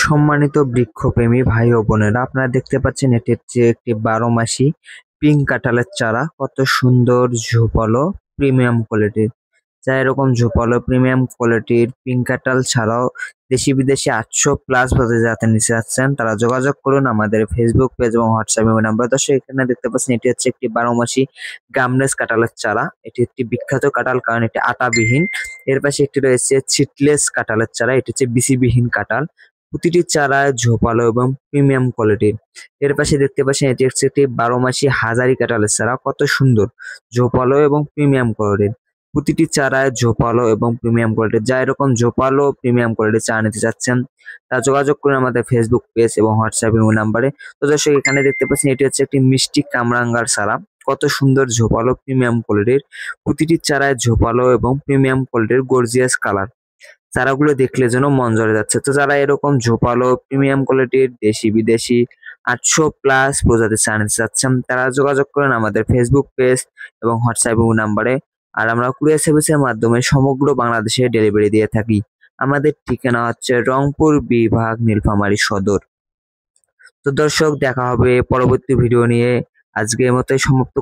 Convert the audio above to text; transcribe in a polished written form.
সম্মানিত বৃক্ষপ্রেমী ভাই ও বোনেরা, আপনারা দেখতে পাচ্ছেন এটি হচ্ছে একটি 12 মাসি পিঙ্ক কাঁঠালের চারা। কত সুন্দর ঝোপালো প্রিমিয়াম কোয়ালিটির। যা এরকম ঝোপালো প্রিমিয়াম কোয়ালিটির পিঙ্ক কাঁঠাল ছাড়াও দেশি বিদেশি 800+ যাতে নিতে যাচ্ছেন তারা যোগাযোগ করুন আমাদের ফেসবুক পেজ এবং হোয়াটসঅ্যাপ নাম্বার। দর্শক, এখানে দেখতে পাচ্ছেন এটি হচ্ছে একটি 12 মাসি গামলেস কাঁঠালের চারা। এটি একটি বিখ্যাত কাঁঠাল, কারণ এটি আটাবিহীন। এর পাশে একটি রয়েছে সিডলেস কাঁঠালের চারা, এটি হচ্ছে বিসিবিহীন কাঁঠাল। প্রতিটি চারায় ঝোপালো এবং প্রিমিয়াম কোয়ালিটির। এর পাশে দেখতে পাচ্ছেন এটি হচ্ছে একটি 12 মাসি হাজারি কাঁঠালের চারা। কত সুন্দর ঝোপালো এবং প্রিমিয়াম কোয়ালিটির। প্রতিটি চারায় ঝোপালো এবং প্রিমিয়াম কোয়ালিটির। যা এরকম ঝোপালো প্রিমিয়াম কোয়ালিটির চা নিতে চাচ্ছেন তা যোগাযোগ করুন আমাদের ফেসবুক পেজ এবং হোয়াটসঅ্যাপ নাম্বারে। তো দর্শক, এখানে দেখতে পাচ্ছেন এটি হচ্ছে একটি মিষ্টি কামরাঙ্গার চারা। কত সুন্দর ঝোপালো প্রিমিয়াম কোয়ালিটির। প্রতিটি চারায় ঝোপালো এবং প্রিমিয়াম কোয়ালিটির গর্জিয়াস কালার। চারাগুলো দেখলে যেন মন জুড়ে যাচ্ছে। তো যারা এরকম ঝোপালো প্রিমিয়াম কোয়ালিটির দেশি বিদেশি 800+ প্রজাতির চা নিতে চাচ্ছেন তারা যোগাযোগ করেন আমাদের ফেসবুক পেজ এবং হোয়াটসঅ্যাপ নাম্বারে। আর আমরা কুরিয়ার সার্ভিসের মাধ্যমে সমগ্র বাংলাদেশে ডেলিভারি দিয়ে থাকি। আমাদের ঠিকানা হচ্ছে রংপুর বিভাগ, নীলফামারী সদর। তো দর্শক, দেখা হবে পরবর্তী ভিডিও নিয়ে। আজকের মতোই সমাপ্ত।